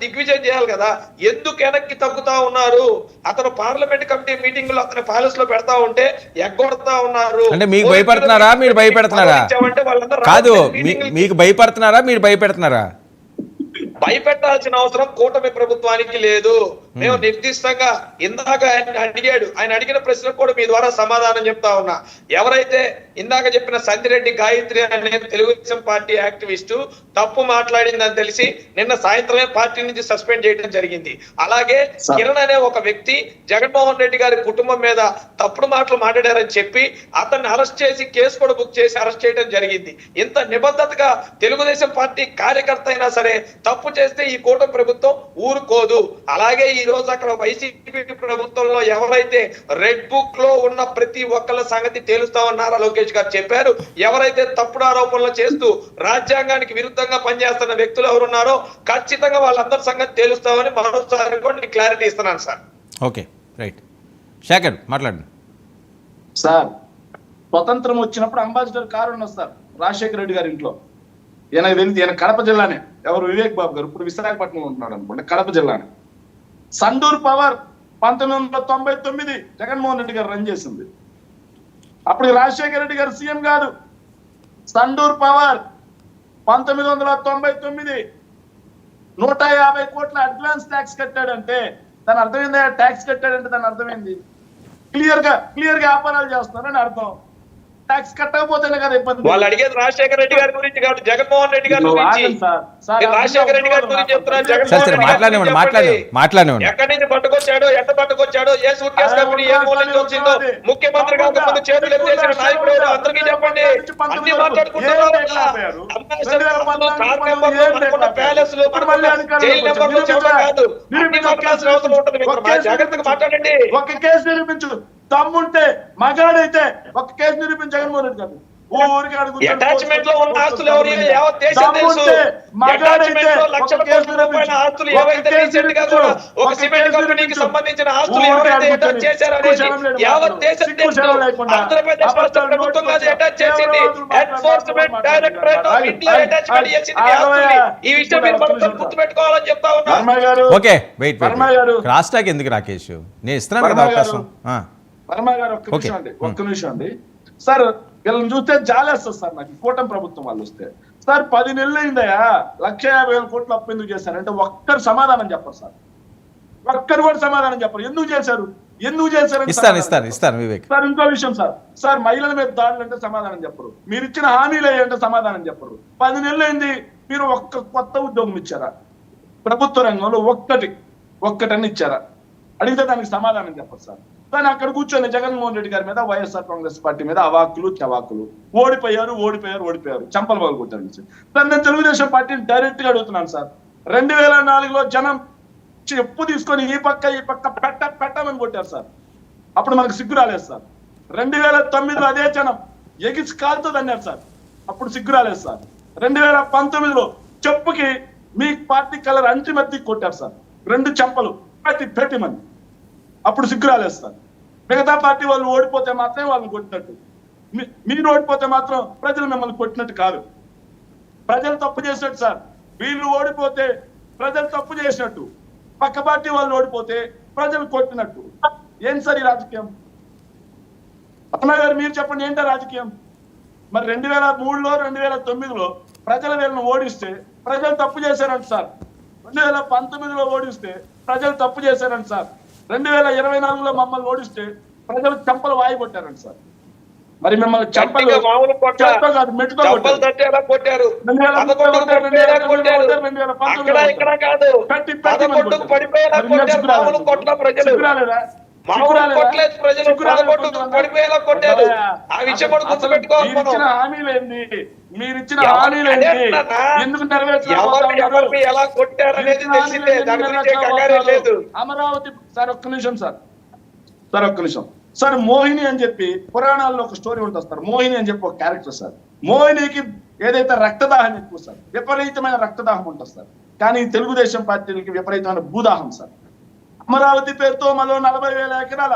దిగ్విజయం చేయాలి కదా. ఎందుకు వెనక్కి తగ్గుతా ఉన్నారు? అతను పార్లమెంట్ కమిటీ మీటింగ్ లో అతని ప్యాలెస్ లో పెడతా ఉంటే ఎగ్గొడతా ఉన్నారు. అంటే మీకు భయపడుతున్నారా, మీరు భయపెడుతున్నారా? కాదు, మీకు భయపడుతున్నారా, మీరు భయపెడుతున్నారా? భయపెట్టాల్సిన అవసరం కూటమి ప్రభుత్వానికి లేదు. మేము నిర్దిష్టంగా ఇందాక ఆయన అడిగిన ప్రశ్నకు కూడా మీ ద్వారా సమాధానం చెప్తా ఉన్నా. ఎవరైతే ఇందాక చెప్పిన సంధిరెడ్డి గాయత్రి అనే తెలుగుదేశం పార్టీ యాక్టివిస్టు తప్పు మాట్లాడిందని తెలిసి నిన్న సాయంత్రమే పార్టీ నుంచి సస్పెండ్ చేయడం జరిగింది. అలాగే కిరణ్ అనే ఒక వ్యక్తి జగన్మోహన్ రెడ్డి గారి కుటుంబం మీద తప్పుడు మాటలు మాట్లాడారని చెప్పి అతన్ని అరెస్ట్ చేసి కేసు కూడా బుక్ చేసి అరెస్ట్ చేయడం జరిగింది. ఇంత నిబద్ధతగా తెలుగుదేశం పార్టీ కార్యకర్త అయినా సరే తప్పు చేస్తే ఈ కూటమి ప్రభుత్వం ఊరుకోదు. అలాగే ఈ రోజు అక్కడ వైసీపీ ప్రభుత్వంలో ఎవరైతే రెడ్ బుక్ లో ఉన్న ప్రతి ఒక్కళ్ళ సంగతి తేలుస్తామన్నారా లోకేష్ గారు చెప్పారు. ఎవరైతే తప్పుడు ఆరోపణలు చేస్తూ రాజ్యాంగానికి విరుద్ధంగా పనిచేస్తున్న వ్యక్తులు ఎవరున్నారో ఖచ్చితంగా వాళ్ళందరి సంగతి తేలుస్తామని మరోసారి కూడా నేను క్లారిటీ ఇస్తున్నాను సార్. Okay, right. శేఖర్ మాట్లాడండి సార్. స్వతంత్రం వచ్చినప్పుడు అంబాసిడర్ కారు ఉన్నది సార్ రాజశేఖర రెడ్డి గారి ఇంట్లో. ఈయన కడప జిల్లానే. ఎవరు? వివేక్ బాబు గారు. ఇప్పుడు విశాఖపట్నంలో ఉంటున్నాడు అనుకోండి, కడప జిల్లానే. సండూర్ పవర్ 1999 జగన్మోహన్ రెడ్డి గారు రన్ చేసింది. అప్పుడు రాజశేఖర రెడ్డి గారు సీఎం కాదు. సండూర్ పవర్ 1999 150 కోట్ల అడ్వాన్స్ ట్యాక్స్ కట్టాడంటే దాని అర్థమైందా? ట్యాక్స్ కట్టాడంటే దాని అర్థమైంది క్లియర్ గా వ్యాపారాలు చేస్తున్నారని అర్థం. ట్యాక్స్ కట్టకపోతేనే కదా ఇబ్బంది. వాళ్ళు అడిగేది రాజశేఖర రెడ్డి గారి గురించి కాదు, జగన్మోహన్ రెడ్డి గారి గురించి. రాజశేఖర రెడ్డి గారి గురించి చెప్తున్నారు. ఎక్కడి నుంచి పట్టుకొచ్చాడో, ఎంత పట్టుకొచ్చాడో, ఏ సూట్ కేసు కంపెనీ ఏ మూల నుంచి వచ్చిందో, ముఖ్యమంత్రి కాక ముందు చేతులు ఎత్తేసిన నాయకుడు అందరికీ చెప్పండి. అన్ని మాట్లాడుకుంటున్నారు. ప్యాలెస్ లో జైలు నెంబర్లు చెప్పడం కాదు, అన్ని మాట్లాడాల్సిన అవసరం ఉంటుంది. జాగ్రత్తగా మాట్లాడండి. ఒక కేసు నిరూపించు తమ్ముంటే, మగాడైతే ఒక కేసు నిరూపించి జగన్మోహన్ రెడ్డి గారు అటాచ్మెంట్ లో ఉన్న ఆస్తులు ఎవరు? యావత్ దేశం తెలుసు. అటాచ్మెంట్ లో లక్షల కోట్ల రూపాయల ఆస్తులు ఏవైతే రీసెంట్ గా కూడా ఒక సిమెంట్ కంపెనీకి సంబంధించిన ఆస్తులు ఎవరైతే అటాచ్ చేశారనేది యావత్ దేశం తెలుసు. ఆంధ్రప్రదేశ్ రాష్ట్ర ప్రభుత్వం అది అటాచ్ చేసింది. Enforcement directorate of India attachment చేసింది మీ ఆస్తుల్ని. ఈ విషయం మీరు మనసులో గుర్తుపెట్టుకోవాలని చెప్తా ఉన్నా. Okay, wait. క్రాస్ టాక్ ఎందుకు రాకేష్? నేను ఇస్తున్నాను కదా అవకాశం. వర్మ గారు ఒక్క నిమిషం అండి సార్. వీళ్ళని చూస్తే జాలేస్తుంది సార్ నాకు. కూటమి ప్రభుత్వం వాళ్ళు వస్తే సార్ 10 నెలలు అయిందయా 150,000 కోట్లు అప్పు ఎందుకు చేశారంటే ఒక్కరు సమాధానం చెప్పరు సార్. ఒక్కరు కూడా సమాధానం చెప్పరు. ఎందుకు చేశారు ఇస్తాను వివేక్ సార్. ఇంకో విషయం సార్ మహిళల మీద దాడులు అంటే సమాధానం చెప్పరు. మీరు ఇచ్చిన హామీలు అంటే సమాధానం చెప్పరు. 10 నెలలు అయింది. మీరు ఒక్క కొత్త ఉద్యోగం ఇచ్చారా? ప్రభుత్వ రంగంలో ఒక్కటని ఇచ్చారా? అడిగితే దానికి సమాధానం చెప్పరు సార్. కానీ అక్కడ కూర్చొని జగన్మోహన్ రెడ్డి గారి మీద వైఎస్ఆర్ కాంగ్రెస్ పార్టీ మీద అవాకులు చవాకులు. ఓడిపోయారు చంపలు పగలు కొట్టారు సార్. నేను తెలుగుదేశం పార్టీని డైరెక్ట్ గా అడుగుతున్నాను సార్. 2004లో జనం చెప్పు తీసుకొని ఈ పక్క పెట్టమని కొట్టారు సార్. అప్పుడు మనకు సిగ్గు రాలేదు సార్. 2009లో అదే జనం ఎగిసి కాలుతో అన్నారు సార్. అప్పుడు సిగ్గు రాలేదు సార్. 2019లో చెప్పుకి మీ పార్టీ కలర్ అంటిమద్ది కొట్టారు సార్. 2 చెంపలు పెట్టమని. అప్పుడు సిగ్గు రాలేదు సార్. మిగతా పార్టీ వాళ్ళు ఓడిపోతే మాత్రమే వాళ్ళని కొట్టినట్టు, మీరు ఓడిపోతే మాత్రం ప్రజలు మిమ్మల్ని కొట్టినట్టు కాదు. ప్రజలు తప్పు చేసినట్టు సార్. వీళ్ళు ఓడిపోతే ప్రజలు తప్పు చేసినట్టు, పక్క పార్టీ వాళ్ళు ఓడిపోతే ప్రజలు కొట్టినట్టు. ఏం సార్ ఈ రాజకీయం? అన్న గారు మీరు చెప్పండి, ఏంటో రాజకీయం? మరి 2003లో 2009లో ప్రజలు వీళ్ళని ఓడిస్తే ప్రజలు తప్పు చేశారంట సార్. 2019లో ఓడిస్తే ప్రజలు తప్పు చేశారంట సార్. 2024లో మమ్మల్ని ఓడిస్తే ప్రజలు చెంపలు వాయి కొట్టారంట సార్. మరి మిమ్మల్ని చెంపలు మెట్టుతో కొట్టారు. మీరిచ్చిన హామీలేంది? ఎందుకు ఎలా కొట్టారనేది తెలిసిందే, దాని గురించి కంగారే లేదు. అమరావతి సార్ ఒక్క నిమిషం సార్. మోహిని అని చెప్పి పురాణాల్లో ఒక స్టోరీ ఉంటుంది సార్. మోహిని అని చెప్పి ఒక క్యారెక్టర్ సార్. మోహినికి ఏదైతే రక్తదాహం ఎక్కువ సార్, విపరీతమైన రక్తదాహం ఉంటుంది సార్. కానీ తెలుగుదేశం పార్టీకి విపరీతమైన భూదాహం సార్. అమరావతి పేరుతో మరో 40,000 ఎకరాల